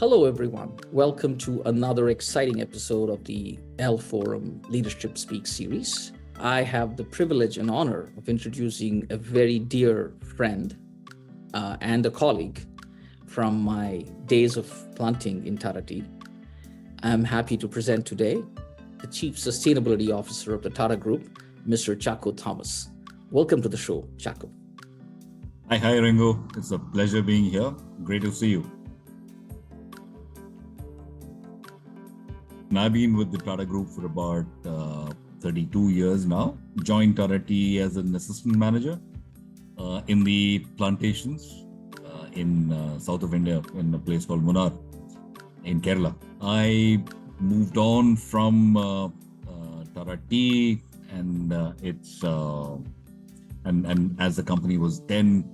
Hello, everyone. Welcome to another exciting episode of the L Forum Leadership Speak series. I have the privilege and honor of introducing a very dear friend and a colleague from my days of planting in Tata Tea. I'm happy to present today the Chief Sustainability Officer of the Tata Group, Mr. Chacko Thomas. Welcome to the show, Chacko. Hi, Ringo. It's a pleasure being here. Great to see you. And I've been with the Tata Group for about 32 years now. Joined Tata Tea as an assistant manager in the plantations in south of India, in a place called Munnar in Kerala. I moved on from Tata Tea, and and as the company was then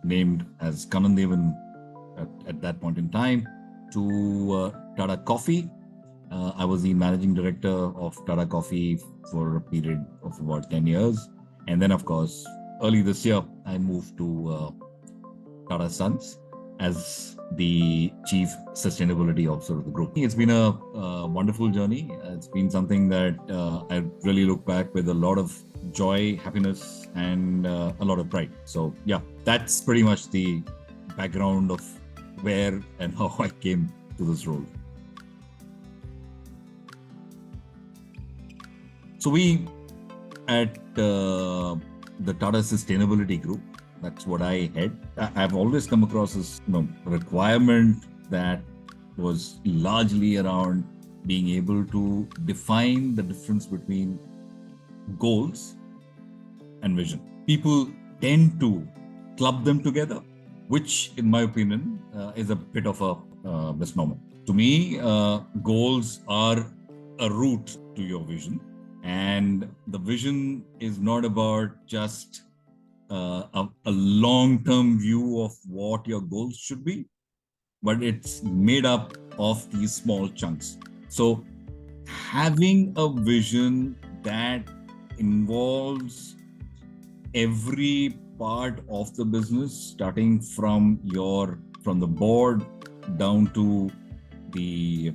named as Kanandevan at that point in time, to Tata Coffee. I was the managing director of Tata Coffee for a period of about 10 years. And then, of course, early this year, I moved to Tata Sons as the Chief Sustainability Officer of the group. It's been a wonderful journey. It's been something that I really look back with a lot of joy, happiness, and a lot of pride. So, yeah, that's pretty much the background of where and how I came to this role. So we at the Tata Sustainability Group, that's what I head. I've always come across this requirement that was largely around being able to define the difference between goals and vision. People tend to club them together, which in my opinion is a bit of a misnomer. To me, goals are a route to your vision. And the vision is not about just a long-term view of what your goals should be, but it's made up of these small chunks. So having a vision that involves every part of the business, starting from the board down to the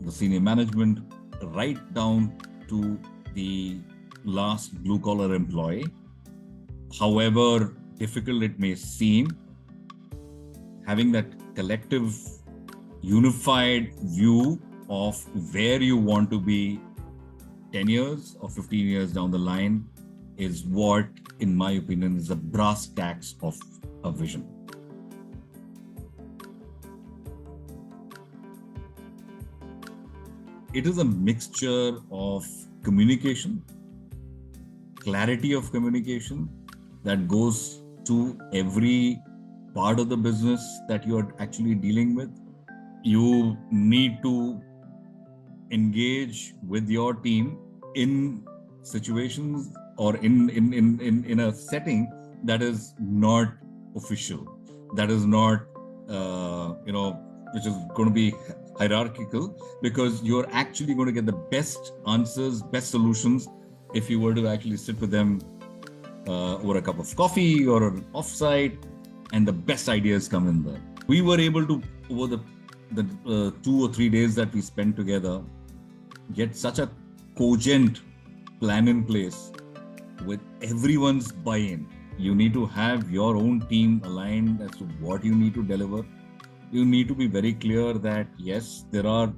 senior management, right down to the last blue-collar employee, however difficult it may seem, having that collective, unified view of where you want to be 10 years or 15 years down the line is what, in my opinion, is the brass tacks of a vision. It is a mixture of communication, clarity of communication that goes to every part of the business that you are actually dealing with. You need to engage with your team in situations or in a setting that is not official, that is not which is going to be hierarchical, because you're actually going to get the best answers, best solutions if you were to actually sit with them over a cup of coffee or an offsite, and the best ideas come in there. We were able to, over the 2 or 3 days that we spent together, get such a cogent plan in place with everyone's buy-in. You need to have your own team aligned as to what you need to deliver. You need to be very clear that yes, there are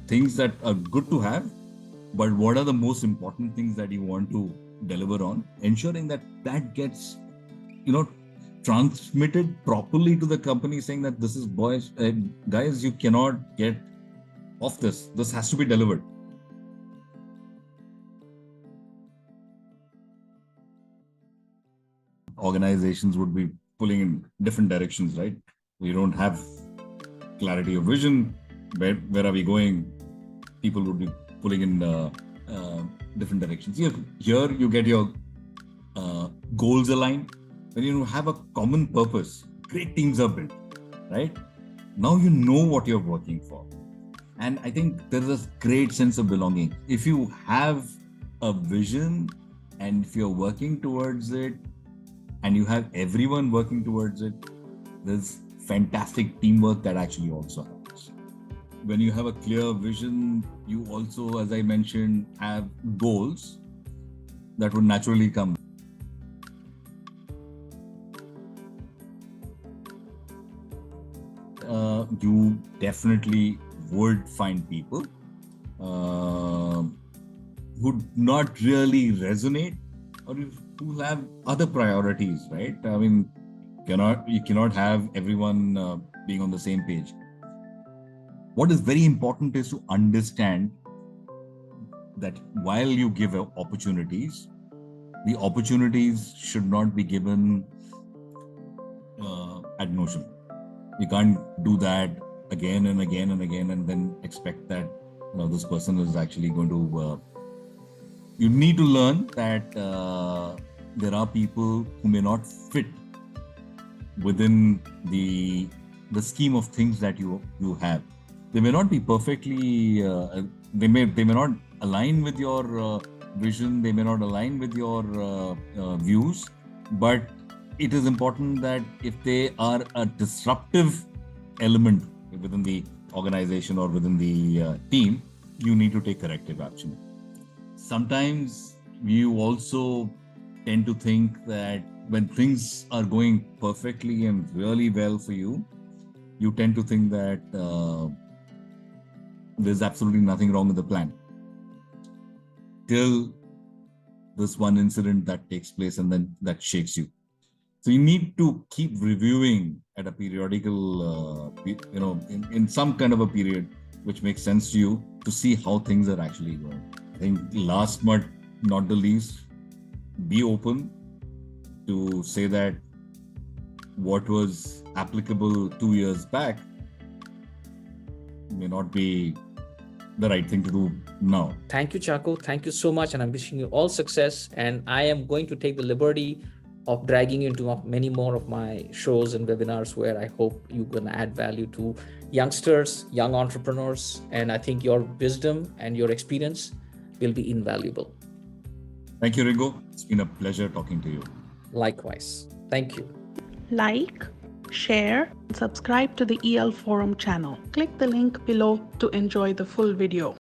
things that are good to have, but what are the most important things that you want to deliver on? Ensuring that gets, transmitted properly to the company, saying that this is guys, you cannot get off this. This has to be delivered. Organizations would be pulling in different directions, right? We don't have clarity of vision. Where are we going? People would be pulling in different directions. Here you get your goals aligned. When you have a common purpose, great teams are built, right? Now you know what you're working for. And I think there is a great sense of belonging. If you have a vision and if you're working towards it, and you have everyone working towards it, there's fantastic teamwork that actually also happens. When you have a clear vision, you also, as I mentioned, have goals that would naturally come. You definitely would find people who not really resonate, or who have other priorities, right? I mean, you cannot have everyone being on the same page. What is very important is to understand that while you give opportunities, the opportunities should not be given ad nauseam. You can't do that again and again and again and then expect that this person is actually going to. You need to learn that there are people who may not fit within the scheme of things that you have. They may not be perfectly. They may not align with your vision. They may not align with your views, but it is important that if they are a disruptive element within the organization or within the team, you need to take corrective action. Sometimes you also tend to think that when things are going perfectly and really well for you, you tend to think that there's absolutely nothing wrong with the plan. Till this one incident that takes place and then that shakes you. So you need to keep reviewing at a periodical, in some kind of a period which makes sense to you, to see how things are actually going. I think last but not the least, be open to say that what was applicable 2 years back may not be the right thing to do now. Thank you, Chacko. Thank you so much. And I'm wishing you all success. And I am going to take the liberty of dragging you into many more of my shows and webinars where I hope you're going to add value to youngsters, young entrepreneurs. And I think your wisdom and your experience will be invaluable. Thank you, Ringo. It's been a pleasure talking to you. Likewise. Thank you. Like, share, and subscribe to the EL Forum channel. Click the link below to enjoy the full video.